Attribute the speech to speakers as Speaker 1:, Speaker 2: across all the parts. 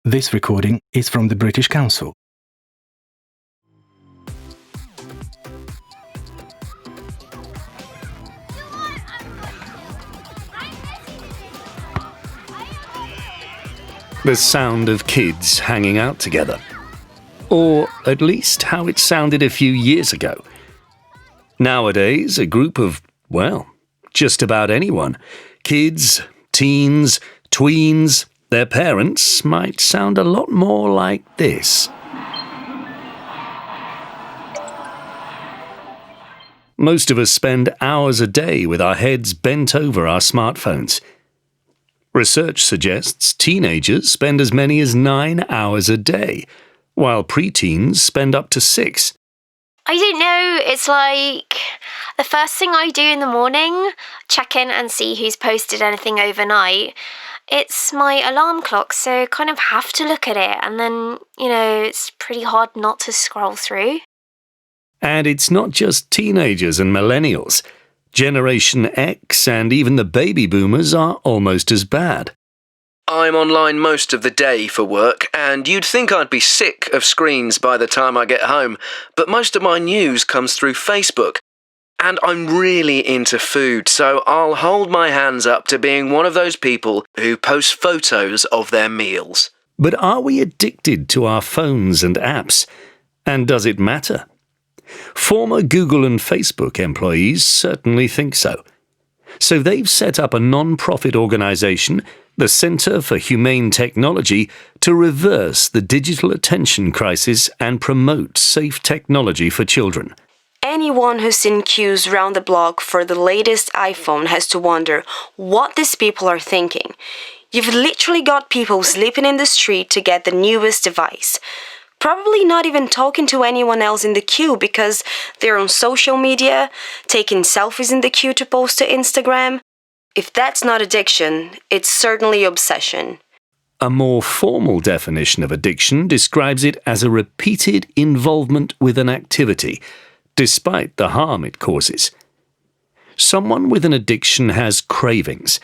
Speaker 1: This recording is from the British Council.
Speaker 2: The sound of kids hanging out together. Or at least how it sounded a few years ago. Nowadays, a group of, well, just about anyone, kids, teens, tweens, their parents, might sound a lot more like this. Most of us spend hours a day with our heads bent over our smartphones. Research suggests teenagers spend as many as 9 hours a day, while preteens spend up to 6.
Speaker 3: I don't know, it's like the first thing I do in the morning, check in and see who's posted anything overnight. It's my alarm clock, so I kind of have to look at it, and then, it's pretty hard not to scroll through.
Speaker 2: And it's not just teenagers and millennials. Generation X and even the baby boomers are almost as bad.
Speaker 4: I'm online most of the day for work, and you'd think I'd be sick of screens by the time I get home, but most of my news comes through Facebook. And I'm really into food, so I'll hold my hands up to being one of those people who post photos of their meals.
Speaker 2: But are we addicted to our phones and apps? And does it matter? Former Google and Facebook employees certainly think so. So they've set up a non-profit organisation, the Centre for Humane Technology, to reverse the digital attention crisis and promote safe technology for children.
Speaker 5: Anyone who's seen queues round the block for the latest iPhone has to wonder what these people are thinking. You've literally got people sleeping in the street to get the newest device. Probably not even talking to anyone else in the queue because they're on social media, taking selfies in the queue to post to Instagram. If that's not addiction, it's certainly obsession.
Speaker 2: A more formal definition of addiction describes it as a repeated involvement with an activity, despite the harm it causes. Someone with an addiction has cravings.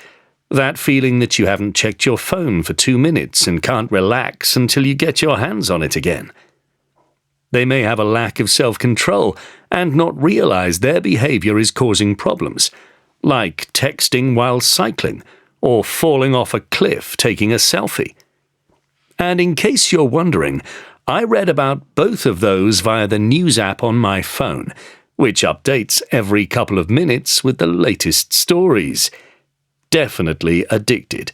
Speaker 2: That feeling that you haven't checked your phone for 2 minutes and can't relax until you get your hands on it again. They may have a lack of self-control and not realize their behavior is causing problems, like texting while cycling or falling off a cliff taking a selfie. And in case you're wondering, I read about both of those via the news app on my phone, which updates every couple of minutes with the latest stories. Definitely addicted.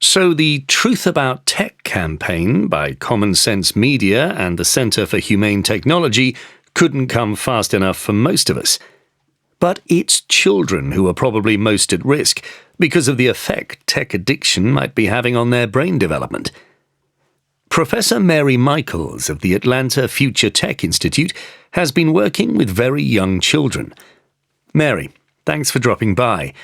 Speaker 2: So the Truth About Tech campaign by Common Sense Media and the Centre for Humane Technology couldn't come fast enough for most of us. But it's children who are probably most at risk because of the effect tech addiction might be having on their brain development. Professor Mary Michaels of the Atlanta Future Tech Institute has been working with very young children. Mary, thanks for dropping by.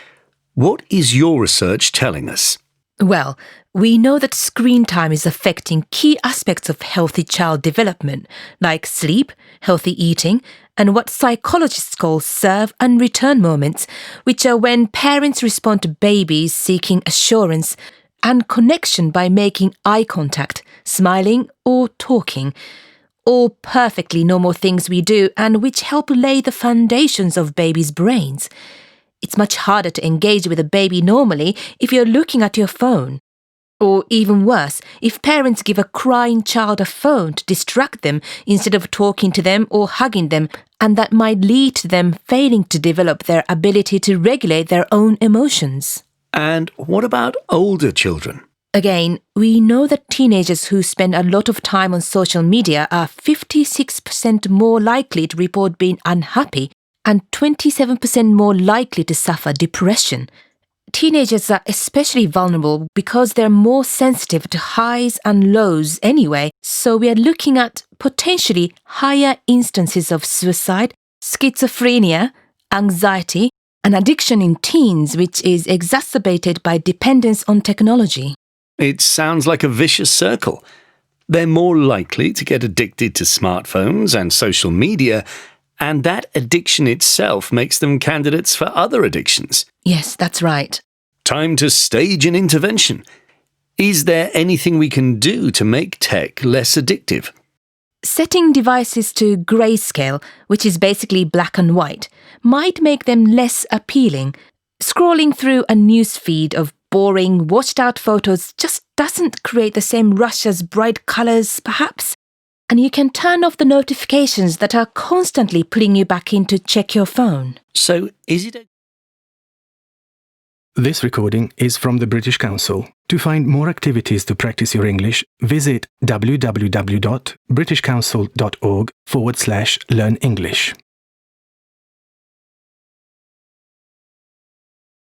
Speaker 2: What is your research telling us?
Speaker 6: Well, we know that screen time is affecting key aspects of healthy child development, like sleep, healthy eating, and what psychologists call serve and return moments, which are when parents respond to babies seeking assurance and connection by making eye contact, smiling or talking. All perfectly normal things we do and which help lay the foundations of babies' brains. It's much harder to engage with a baby normally if you're looking at your phone. Or even worse, if parents give a crying child a phone to distract them instead of talking to them or hugging them, and that might lead to them failing to develop their ability to regulate their own emotions.
Speaker 2: And what about older children?
Speaker 6: Again, we know that teenagers who spend a lot of time on social media are 56% more likely to report being unhappy and 27% more likely to suffer depression. Teenagers are especially vulnerable because they're more sensitive to highs and lows anyway, so we are looking at potentially higher instances of suicide, schizophrenia, anxiety, and addiction in teens, which is exacerbated by dependence on technology.
Speaker 2: It sounds like a vicious circle. They're more likely to get addicted to smartphones and social media, and that addiction itself makes them candidates for other addictions.
Speaker 6: Yes, that's right.
Speaker 2: Time to stage an intervention. Is there anything we can do to make tech less addictive?
Speaker 6: Setting devices to grayscale, which is basically black and white, might make them less appealing. Scrolling through a news feed of boring, washed-out photos just doesn't create the same rush as bright colours, perhaps. And you can turn off the notifications that are constantly pulling you back in to check your phone.
Speaker 2: So, is it
Speaker 1: This recording is from the British Council. To find more activities to practice your English, visit www.britishcouncil.org/learn English.